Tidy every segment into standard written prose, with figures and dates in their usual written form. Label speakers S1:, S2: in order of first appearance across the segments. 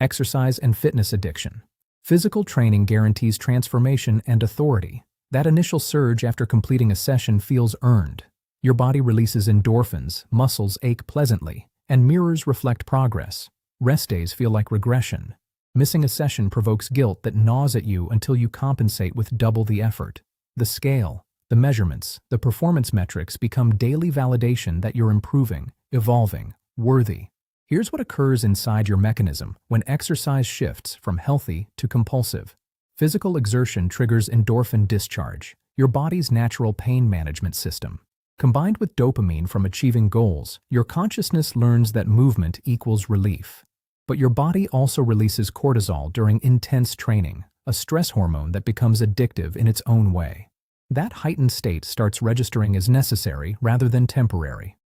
S1: Exercise and fitness addiction. Physical training guarantees transformation and authority. That initial surge after completing a session feels earned. Your body releases endorphins, muscles ache pleasantly, and mirrors reflect progress. Rest days feel like regression. Missing a session provokes guilt that gnaws at you until you compensate with double the effort. The scale, the measurements, the performance metrics become daily validation that you're improving, evolving, worthy. Here's what occurs inside your mechanism when exercise shifts from healthy to compulsive. Physical exertion triggers endorphin discharge, your body's natural pain management system. Combined with dopamine from achieving goals, your consciousness learns that movement equals relief. But your body also releases cortisol during intense training, a stress hormone that becomes addictive in its own way. That heightened state starts registering as necessary rather than temporary.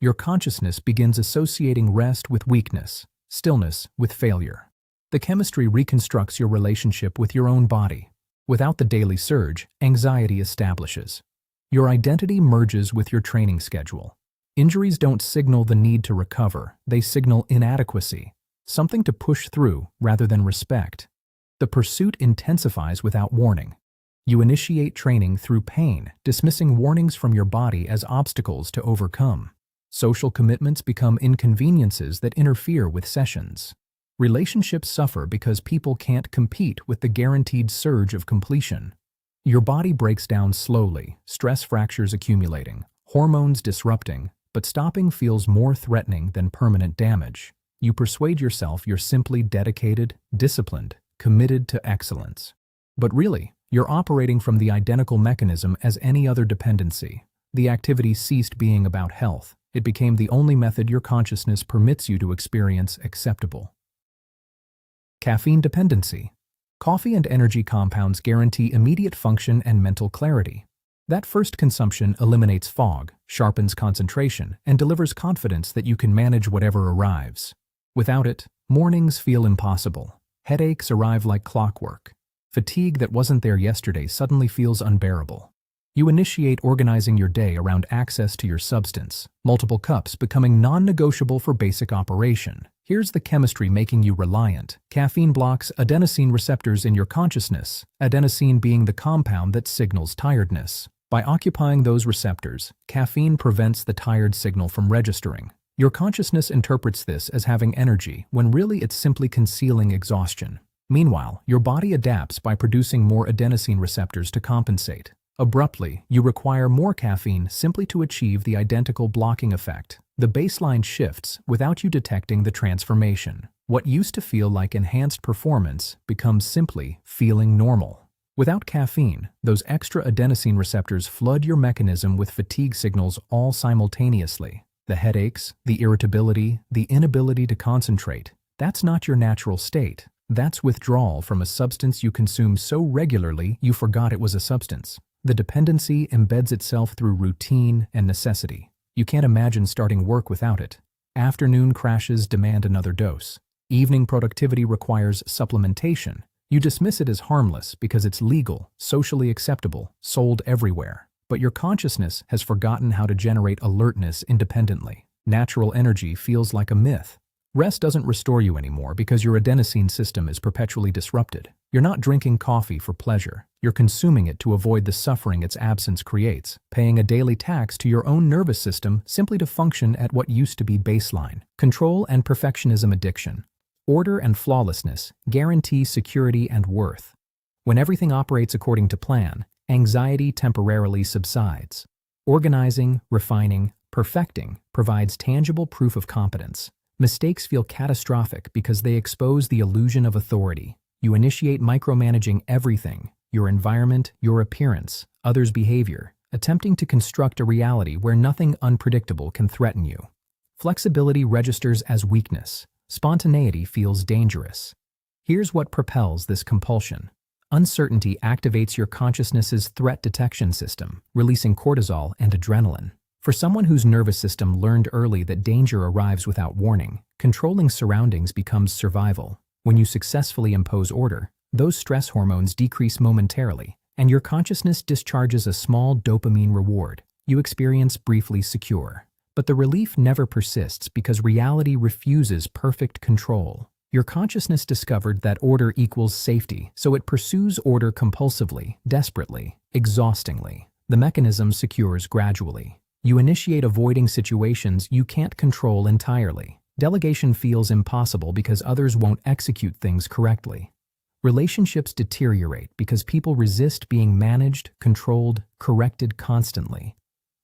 S1: Your consciousness begins associating rest with weakness, stillness with failure. The chemistry reconstructs your relationship with your own body. Without the daily surge, anxiety establishes. Your identity merges with your training schedule. Injuries don't signal the need to recover, they signal inadequacy, something to push through rather than respect. The pursuit intensifies without warning. You initiate training through pain, dismissing warnings from your body as obstacles to overcome. Social commitments become inconveniences that interfere with sessions. Relationships suffer because people can't compete with the guaranteed surge of completion. Your body breaks down slowly, stress fractures accumulating, hormones disrupting, but stopping feels more threatening than permanent damage. You persuade yourself you're simply dedicated, disciplined, committed to excellence. But really, you're operating from the identical mechanism as any other dependency. The activity ceased being about health. It became the only method your consciousness permits you to experience acceptable. Caffeine dependency. Coffee and energy compounds guarantee immediate function and mental clarity. That first consumption eliminates fog, sharpens concentration, and delivers confidence that you can manage whatever arrives. Without it, mornings feel impossible. Headaches arrive like clockwork. Fatigue that wasn't there yesterday suddenly feels unbearable. You initiate organizing your day around access to your substance, multiple cups becoming non-negotiable for basic operation. Here's the chemistry making you reliant. Caffeine blocks adenosine receptors in your consciousness, adenosine being the compound that signals tiredness. By occupying those receptors, caffeine prevents the tired signal from registering. Your consciousness interprets this as having energy, when really it's simply concealing exhaustion. Meanwhile, your body adapts by producing more adenosine receptors to compensate. Abruptly, you require more caffeine simply to achieve the identical blocking effect. The baseline shifts without you detecting the transformation. What used to feel like enhanced performance becomes simply feeling normal. Without caffeine, those extra adenosine receptors flood your mechanism with fatigue signals all simultaneously. The headaches, the irritability, the inability to concentrate. That's not your natural state. That's withdrawal from a substance you consume so regularly you forgot it was a substance. The dependency embeds itself through routine and necessity. You can't imagine starting work without it. Afternoon crashes demand another dose. Evening productivity requires supplementation. You dismiss it as harmless because it's legal, socially acceptable, sold everywhere. But your consciousness has forgotten how to generate alertness independently. Natural energy feels like a myth. Rest doesn't restore you anymore because your adenosine system is perpetually disrupted. You're not drinking coffee for pleasure. You're consuming it to avoid the suffering its absence creates, paying a daily tax to your own nervous system simply to function at what used to be baseline. Control and perfectionism addiction. Order and flawlessness guarantee security and worth. When everything operates according to plan, anxiety temporarily subsides. Organizing, refining, perfecting provides tangible proof of competence. Mistakes feel catastrophic because they expose the illusion of authority. You initiate micromanaging everything, your environment, your appearance, others' behavior, attempting to construct a reality where nothing unpredictable can threaten you. Flexibility registers as weakness. Spontaneity feels dangerous. Here's what propels this compulsion. Uncertainty activates your consciousness's threat detection system, releasing cortisol and adrenaline. For someone whose nervous system learned early that danger arrives without warning, controlling surroundings becomes survival. When you successfully impose order, those stress hormones decrease momentarily, and your consciousness discharges a small dopamine reward. You experience briefly secure. But the relief never persists because reality refuses perfect control. Your consciousness discovered that order equals safety, so it pursues order compulsively, desperately, exhaustingly. The mechanism secures gradually. You initiate avoiding situations you can't control entirely. Delegation feels impossible because others won't execute things correctly. Relationships deteriorate because people resist being managed, controlled, corrected constantly.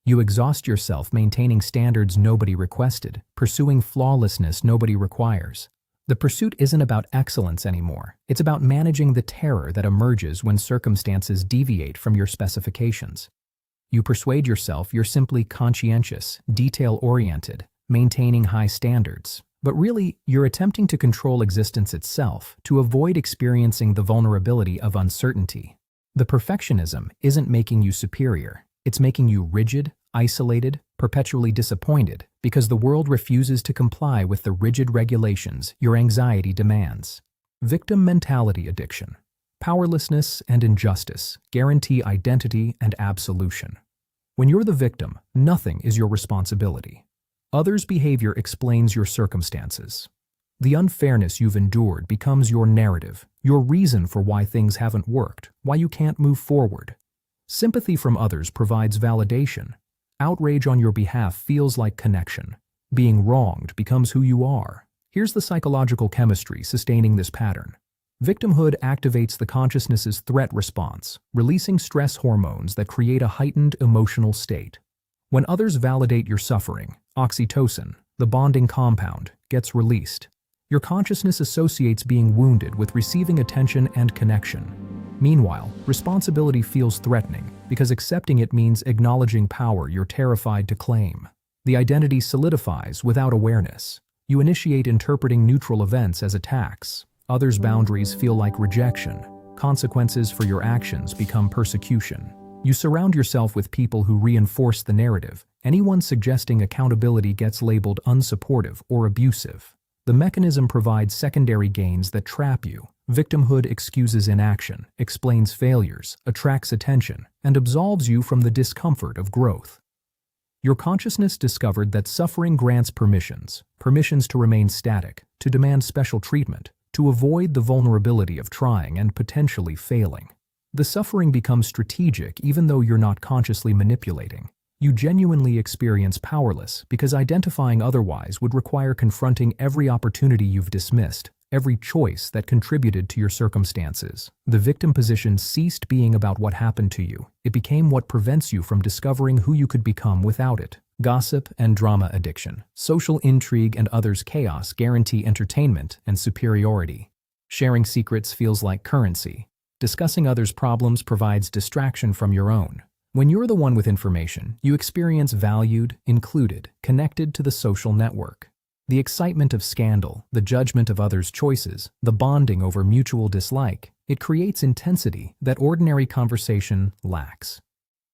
S1: You exhaust yourself maintaining standards nobody requested, pursuing flawlessness nobody requires. The pursuit isn't about excellence anymore. It's about managing the terror that emerges when circumstances deviate from your specifications. You persuade yourself you're simply conscientious, detail-oriented, maintaining high standards. But really, you're attempting to control existence itself to avoid experiencing the vulnerability of uncertainty. The perfectionism isn't making you superior. It's making you rigid, isolated, perpetually disappointed because the world refuses to comply with the rigid regulations your anxiety demands. Victim mentality addiction. Powerlessness and injustice guarantee identity and absolution. When you're the victim, nothing is your responsibility. Others' behavior explains your circumstances. The unfairness you've endured becomes your narrative, your reason for why things haven't worked, why you can't move forward. Sympathy from others provides validation. Outrage on your behalf feels like connection. Being wronged becomes who you are. Here's the psychological chemistry sustaining this pattern. Victimhood activates the consciousness's threat response, releasing stress hormones that create a heightened emotional state. When others validate your suffering, oxytocin, the bonding compound, gets released. Your consciousness associates being wounded with receiving attention and connection. Meanwhile, responsibility feels threatening because accepting it means acknowledging power you're terrified to claim. The identity solidifies without awareness. You initiate interpreting neutral events as attacks. Others' boundaries feel like rejection. Consequences for your actions become persecution. You surround yourself with people who reinforce the narrative. Anyone suggesting accountability gets labeled unsupportive or abusive. The mechanism provides secondary gains that trap you. Victimhood excuses inaction, explains failures, attracts attention, and absolves you from the discomfort of growth. Your consciousness discovered that suffering grants permissions to remain static, to demand special treatment, to avoid the vulnerability of trying and potentially failing. The suffering becomes strategic even though you're not consciously manipulating. You genuinely experience powerless because identifying otherwise would require confronting every opportunity you've dismissed, every choice that contributed to your circumstances. The victim position ceased being about what happened to you. It became what prevents you from discovering who you could become without it. Gossip and drama addiction. Social intrigue and others' chaos guarantee entertainment and superiority. Sharing secrets feels like currency. Discussing others' problems provides distraction from your own. When you're the one with information, you experience valued, included, connected to the social network. The excitement of scandal, the judgment of others' choices, the bonding over mutual dislike, it creates intensity that ordinary conversation lacks.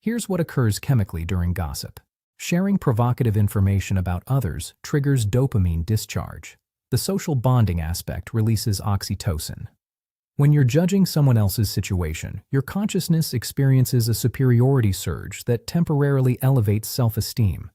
S1: Here's what occurs chemically during gossip. Sharing provocative information about others triggers dopamine discharge. The social bonding aspect releases oxytocin. When you're judging someone else's situation, your consciousness experiences a superiority surge that temporarily elevates self-esteem.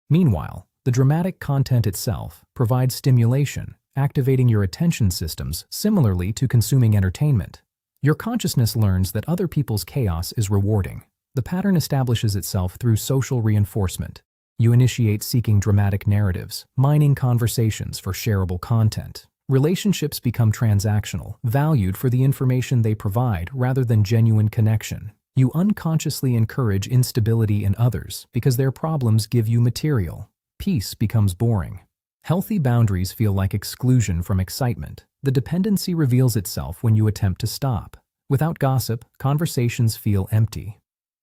S1: Meanwhile, the dramatic content itself provides stimulation, activating your attention systems similarly to consuming entertainment. Your consciousness learns that other people's chaos is rewarding. The pattern establishes itself through social reinforcement. You initiate seeking dramatic narratives, mining conversations for shareable content. Relationships become transactional, valued for the information they provide rather than genuine connection. You unconsciously encourage instability in others because their problems give you material. Peace becomes boring. Healthy boundaries feel like exclusion from excitement. The dependency reveals itself when you attempt to stop. Without gossip, conversations feel empty.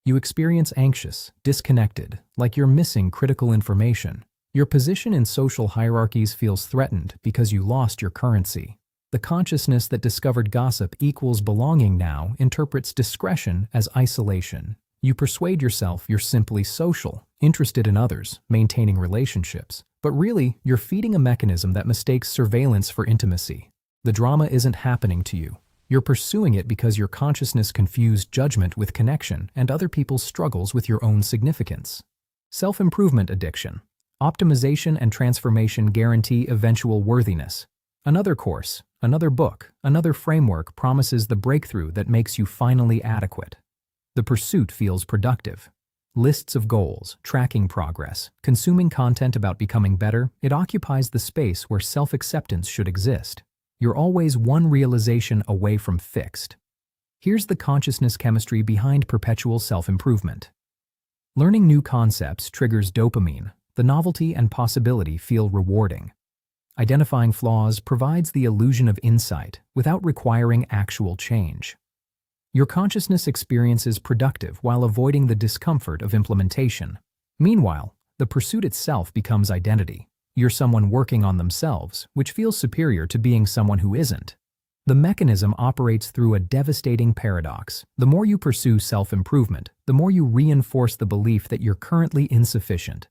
S1: You experience anxious, disconnected, like you're missing critical information. Your position in social hierarchies feels threatened because you lost your currency. The consciousness that discovered gossip equals belonging now interprets discretion as isolation. You persuade yourself you're simply social, interested in others, maintaining relationships. But really, you're feeding a mechanism that mistakes surveillance for intimacy. The drama isn't happening to you. You're pursuing it because your consciousness confused judgment with connection and other people's struggles with your own significance. Self-improvement addiction. Optimization and transformation guarantee eventual worthiness. Another course, another book, another framework promises the breakthrough that makes you finally adequate. The pursuit feels productive. Lists of goals, tracking progress, consuming content about becoming better, it occupies the space where self-acceptance should exist. You're always one realization away from fixed. Here's the consciousness chemistry behind perpetual self-improvement. Learning new concepts triggers dopamine. The novelty and possibility feel rewarding. Identifying flaws provides the illusion of insight without requiring actual change. Your consciousness experience is productive while avoiding the discomfort of implementation. Meanwhile, the pursuit itself becomes identity. You're someone working on themselves, which feels superior to being someone who isn't. The mechanism operates through a devastating paradox. The more you pursue self-improvement, the more you reinforce the belief that you're currently insufficient.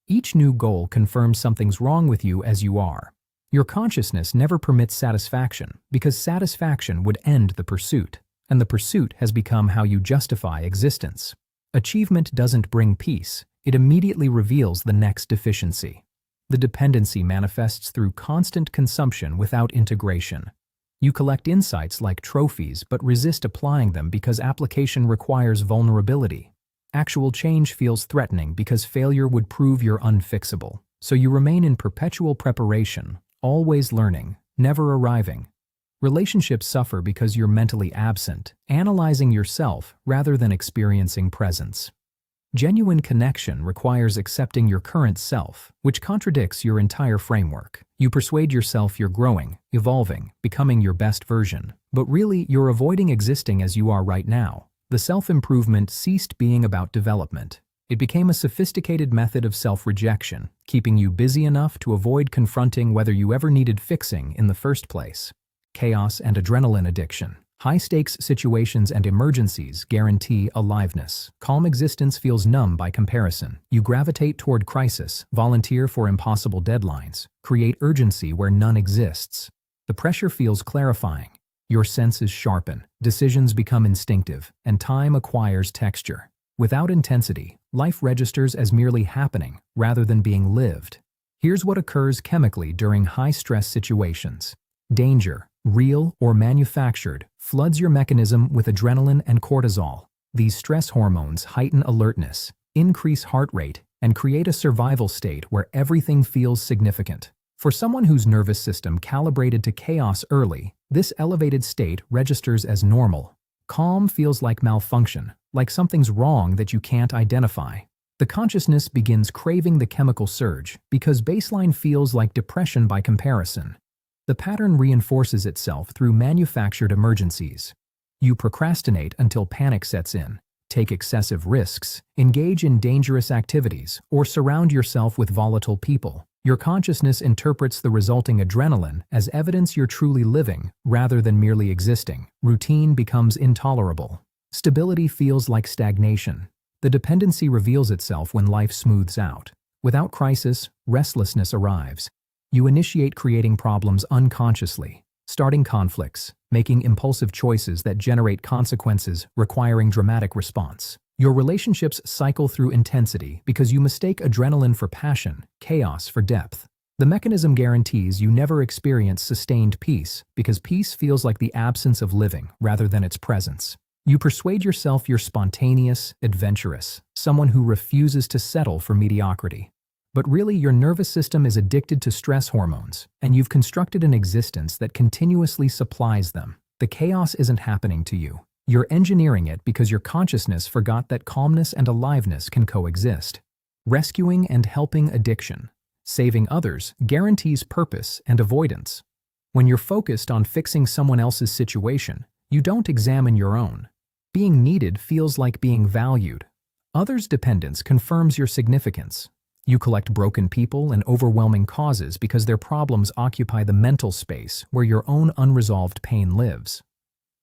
S1: Each new goal confirms something's wrong with you as you are. Your consciousness never permits satisfaction because satisfaction would end the pursuit, and the pursuit has become how you justify existence. Achievement doesn't bring peace, it immediately reveals the next deficiency. The dependency manifests through constant consumption without integration. You collect insights like trophies but resist applying them because application requires vulnerability. Actual change feels threatening because failure would prove you're unfixable, so you remain in perpetual preparation, always learning, never arriving. Relationships suffer because you're mentally absent, analyzing yourself rather than experiencing presence. Genuine connection requires accepting your current self, which contradicts your entire framework. You persuade yourself you're growing, evolving, becoming your best version, but really you're avoiding existing as you are right now. The self-improvement ceased being about development. It became a sophisticated method of self-rejection, keeping you busy enough to avoid confronting whether you ever needed fixing in the first place. Chaos and adrenaline addiction. High-stakes situations and emergencies guarantee aliveness. Calm existence feels numb by comparison. You gravitate toward crisis, volunteer for impossible deadlines, create urgency where none exists. The pressure feels clarifying. Your senses sharpen, decisions become instinctive, and time acquires texture. Without intensity, life registers as merely happening rather than being lived. Here's what occurs chemically during high-stress situations. Danger, real or manufactured, floods your mechanism with adrenaline and cortisol. These stress hormones heighten alertness, increase heart rate, and create a survival state where everything feels significant. For someone whose nervous system calibrated to chaos early, this elevated state registers as normal. Calm feels like malfunction, like something's wrong that you can't identify. The consciousness begins craving the chemical surge because baseline feels like depression by comparison. The pattern reinforces itself through manufactured emergencies. You procrastinate until panic sets in, take excessive risks, engage in dangerous activities, or surround yourself with volatile people. Your consciousness interprets the resulting adrenaline as evidence you're truly living rather than merely existing. Routine becomes intolerable. Stability feels like stagnation. The dependency reveals itself when life smooths out. Without crisis, restlessness arrives. You initiate creating problems unconsciously, starting conflicts, making impulsive choices that generate consequences requiring dramatic response. Your relationships cycle through intensity because you mistake adrenaline for passion, chaos for depth. The mechanism guarantees you never experience sustained peace because peace feels like the absence of living rather than its presence. You persuade yourself you're spontaneous, adventurous, someone who refuses to settle for mediocrity. But really, your nervous system is addicted to stress hormones, and you've constructed an existence that continuously supplies them. The chaos isn't happening to you. You're engineering it because your consciousness forgot that calmness and aliveness can coexist. Rescuing and helping addiction. Saving others guarantees purpose and avoidance. When you're focused on fixing someone else's situation, you don't examine your own. Being needed feels like being valued. Others' dependence confirms your significance. You collect broken people and overwhelming causes because their problems occupy the mental space where your own unresolved pain lives.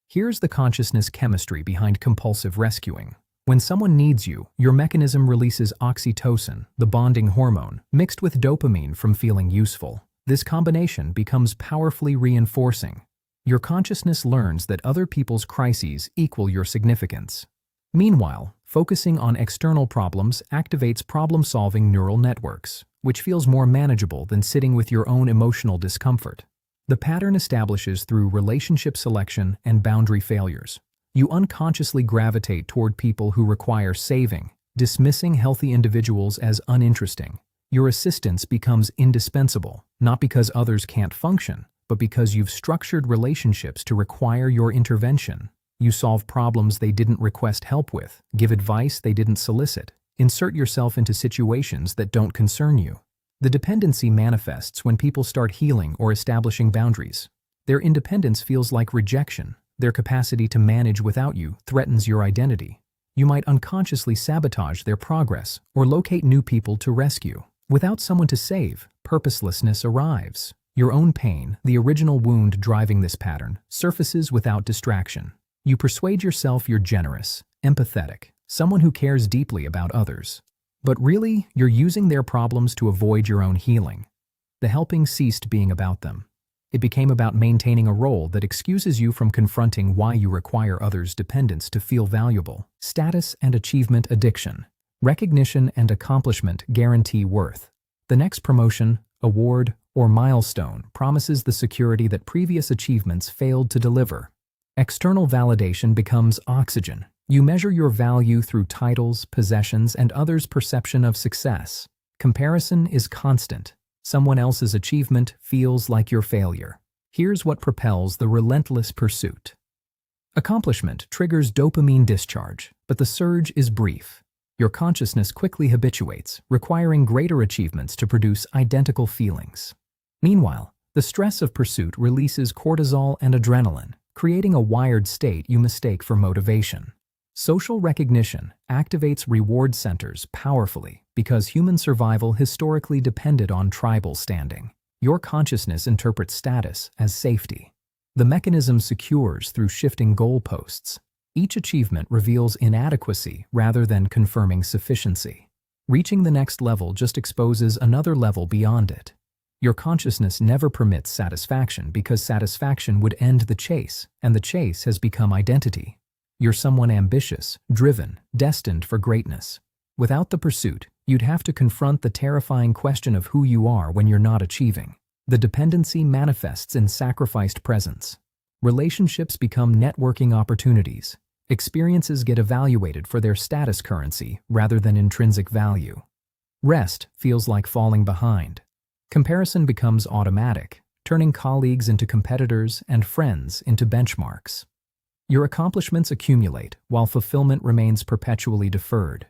S1: Here's the consciousness chemistry behind compulsive rescuing. When someone needs you, your mechanism releases oxytocin, the bonding hormone, mixed with dopamine from feeling useful. This combination becomes powerfully reinforcing. Your consciousness learns that other people's crises equal your significance. Meanwhile, focusing on external problems activates problem-solving neural networks, which feels more manageable than sitting with your own emotional discomfort. The pattern establishes through relationship selection and boundary failures. You unconsciously gravitate toward people who require saving, dismissing healthy individuals as uninteresting. Your assistance becomes indispensable, not because others can't function, but because you've structured relationships to require your intervention. You solve problems they didn't request help with, give advice they didn't solicit, insert yourself into situations that don't concern you. The dependency manifests when people start healing or establishing boundaries. Their independence feels like rejection. Their capacity to manage without you threatens your identity. You might unconsciously sabotage their progress or locate new people to rescue. Without someone to save, purposelessness arrives. Your own pain, the original wound driving this pattern, surfaces without distraction. You persuade yourself you're generous, empathetic, someone who cares deeply about others. But really, you're using their problems to avoid your own healing. The helping ceased being about them. It became about maintaining a role that excuses you from confronting why you require others' dependence to feel valuable. Status and achievement addiction. Recognition and accomplishment guarantee worth. The next promotion, award, or milestone promises the security that previous achievements failed to deliver. External validation becomes oxygen. You measure your value through titles, possessions, and others' perception of success. Comparison is constant. Someone else's achievement feels like your failure. Here's what propels the relentless pursuit. Accomplishment triggers dopamine discharge, but the surge is brief. Your consciousness quickly habituates, requiring greater achievements to produce identical feelings. Meanwhile, the stress of pursuit releases cortisol and adrenaline, creating a wired state you mistake for motivation. Social recognition activates reward centers powerfully because human survival historically depended on tribal standing. Your consciousness interprets status as safety. The mechanism secures through shifting goalposts. Each achievement reveals inadequacy rather than confirming sufficiency. Reaching the next level just exposes another level beyond it. Your consciousness never permits satisfaction because satisfaction would end the chase, and the chase has become identity. You're someone ambitious, driven, destined for greatness. Without the pursuit, you'd have to confront the terrifying question of who you are when you're not achieving. The dependency manifests in sacrificed presence. Relationships become networking opportunities. Experiences get evaluated for their status currency rather than intrinsic value. Rest feels like falling behind. Comparison becomes automatic, turning colleagues into competitors and friends into benchmarks. Your accomplishments accumulate while fulfillment remains perpetually deferred.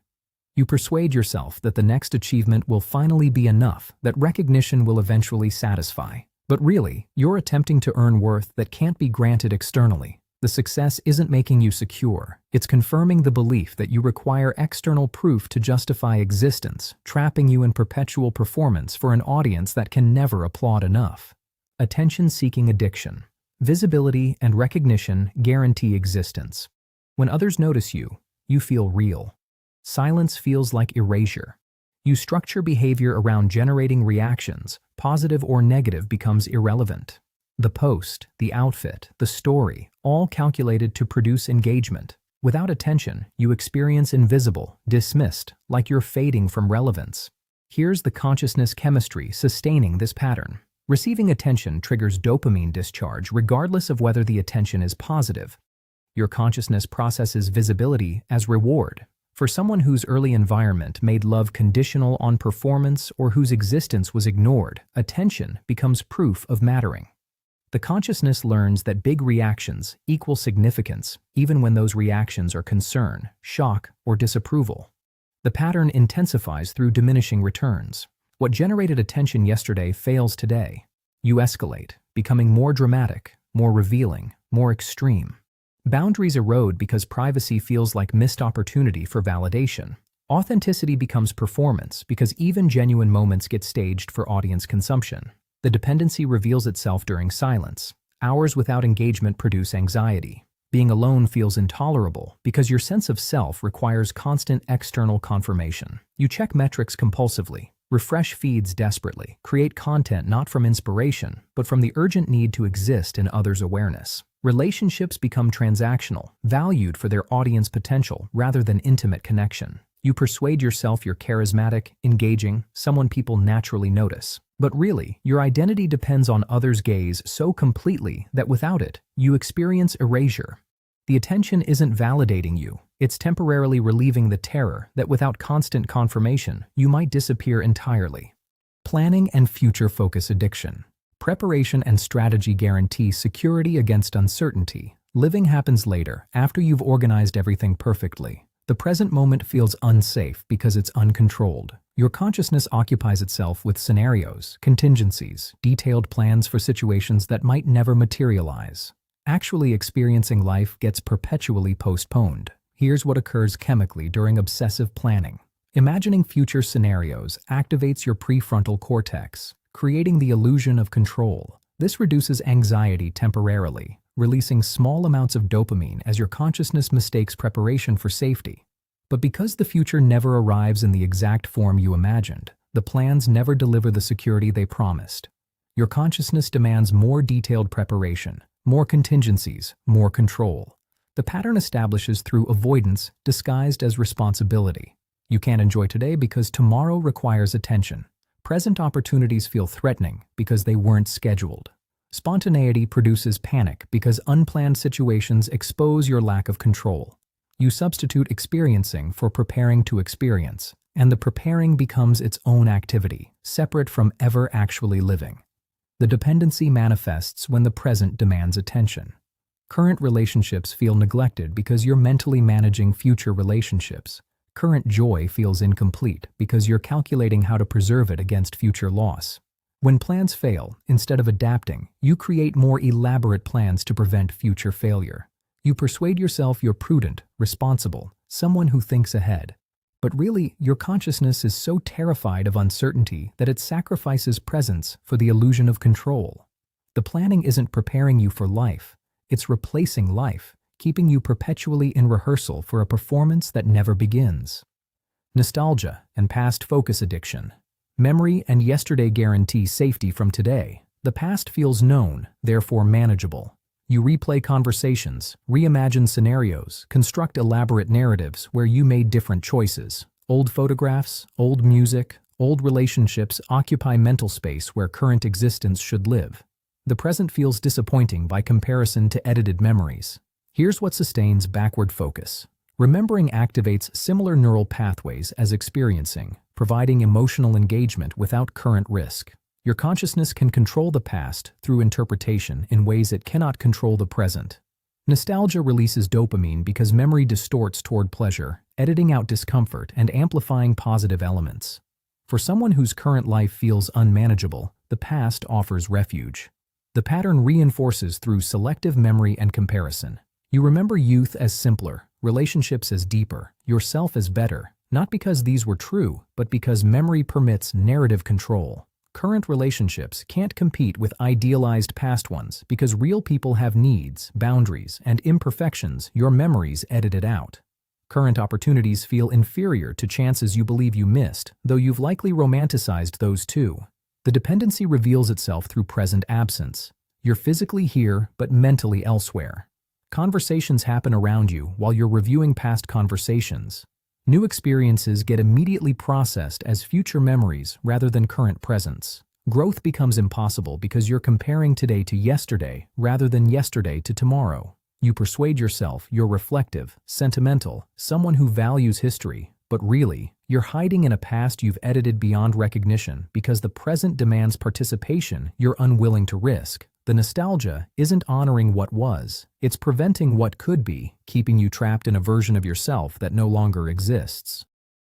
S1: You persuade yourself that the next achievement will finally be enough, that recognition will eventually satisfy. But really, you're attempting to earn worth that can't be granted externally. The success isn't making you secure. It's confirming the belief that you require external proof to justify existence, trapping you in perpetual performance for an audience that can never applaud enough. Attention-seeking addiction. Visibility and recognition guarantee existence. When others notice you, you feel real. Silence feels like erasure. You structure behavior around generating reactions. Positive or negative becomes irrelevant. The post, the outfit, the story, all calculated to produce engagement. Without attention, you experience invisible, dismissed, like you're fading from relevance. Here's the consciousness chemistry sustaining this pattern. Receiving attention triggers dopamine discharge regardless of whether the attention is positive. Your consciousness processes visibility as reward. For someone whose early environment made love conditional on performance or whose existence was ignored, attention becomes proof of mattering. The consciousness learns that big reactions equal significance even when those reactions are concern, shock, or disapproval. The pattern intensifies through diminishing returns. What generated attention yesterday fails today. You escalate, becoming more dramatic, more revealing, more extreme. Boundaries erode because privacy feels like missed opportunity for validation. Authenticity becomes performance because even genuine moments get staged for audience consumption. The dependency reveals itself during silence. Hours without engagement produce anxiety. Being alone feels intolerable because your sense of self requires constant external confirmation. You check metrics compulsively, refresh feeds desperately, create content not from inspiration, but from the urgent need to exist in others' awareness. Relationships become transactional, valued for their audience potential rather than intimate connection. You persuade yourself you're charismatic, engaging, someone people naturally notice. But really, your identity depends on others' gaze so completely that without it, you experience erasure. The attention isn't validating you, it's temporarily relieving the terror that without constant confirmation, you might disappear entirely. Planning and future focus addiction. Preparation and strategy guarantee security against uncertainty. Living happens later, after you've organized everything perfectly. The present moment feels unsafe because it's uncontrolled. Your consciousness occupies itself with scenarios, contingencies, detailed plans for situations that might never materialize. Actually experiencing life gets perpetually postponed. Here's what occurs chemically during obsessive planning. Imagining future scenarios activates your prefrontal cortex, creating the illusion of control. This reduces anxiety temporarily, releasing small amounts of dopamine as your consciousness mistakes preparation for safety. But because the future never arrives in the exact form you imagined, the plans never deliver the security they promised. Your consciousness demands more detailed preparation, more contingencies, more control. The pattern establishes through avoidance disguised as responsibility. You can't enjoy today because tomorrow requires attention. Present opportunities feel threatening because they weren't scheduled. Spontaneity produces panic because unplanned situations expose your lack of control. You substitute experiencing for preparing to experience, and the preparing becomes its own activity, separate from ever actually living. The dependency manifests when the present demands attention. Current relationships feel neglected because you're mentally managing future relationships. Current joy feels incomplete because you're calculating how to preserve it against future loss. When plans fail, instead of adapting, you create more elaborate plans to prevent future failure. You persuade yourself you're prudent, responsible, someone who thinks ahead. But really, your consciousness is so terrified of uncertainty that it sacrifices presence for the illusion of control. The planning isn't preparing you for life, it's replacing life, keeping you perpetually in rehearsal for a performance that never begins. Nostalgia and past focus addiction. Memory and yesterday guarantee safety from today. The past feels known, therefore manageable. You replay conversations, reimagine scenarios, construct elaborate narratives where you made different choices. Old photographs, old music, old relationships occupy mental space where current existence should live. The present feels disappointing by comparison to edited memories. Here's what sustains backward focus. Remembering activates similar neural pathways as experiencing, providing emotional engagement without current risk. Your consciousness can control the past through interpretation in ways it cannot control the present. Nostalgia releases dopamine because memory distorts toward pleasure, editing out discomfort and amplifying positive elements. For someone whose current life feels unmanageable, the past offers refuge. The pattern reinforces through selective memory and comparison. You remember youth as simpler, relationships as deeper, yourself as better, not because these were true, but because memory permits narrative control. Current relationships can't compete with idealized past ones because real people have needs, boundaries, and imperfections your memories edited out. Current opportunities feel inferior to chances you believe you missed, though you've likely romanticized those too. The dependency reveals itself through present absence. You're physically here, but mentally elsewhere. Conversations happen around you while you're reviewing past conversations. New experiences get immediately processed as future memories rather than current presence. Growth becomes impossible because you're comparing today to yesterday rather than yesterday to tomorrow. You persuade yourself you're reflective, sentimental, someone who values history, but really, you're hiding in a past you've edited beyond recognition because the present demands participation you're unwilling to risk. The nostalgia isn't honoring what was, it's preventing what could be, keeping you trapped in a version of yourself that no longer exists.